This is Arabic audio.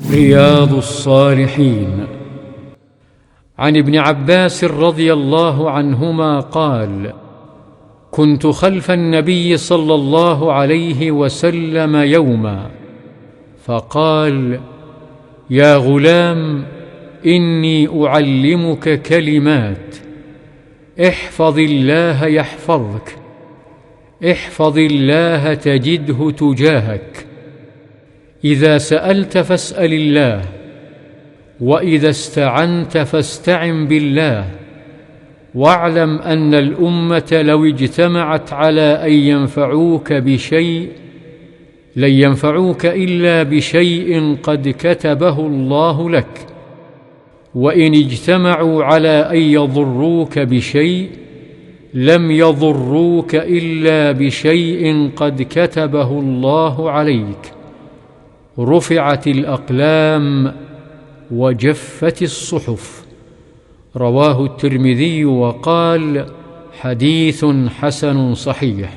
رياض الصالحين. عن ابن عباس رضي الله عنهما قال: كنت خلف النبي صلى الله عليه وسلم يوما فقال: يا غلام، إني أعلمك كلمات، احفظ الله يحفظك، احفظ الله تجده تجاهك، إذا سألت فاسأل الله، وإذا استعنت فاستعن بالله، واعلم أن الأمة لو اجتمعت على أن ينفعوك بشيء لن ينفعوك إلا بشيء قد كتبه الله لك، وإن اجتمعوا على أن يضروك بشيء لم يضروك إلا بشيء قد كتبه الله عليك. رفعت الأقلام وجفت الصحف. رواه الترمذي وقال: حديث حسن صحيح.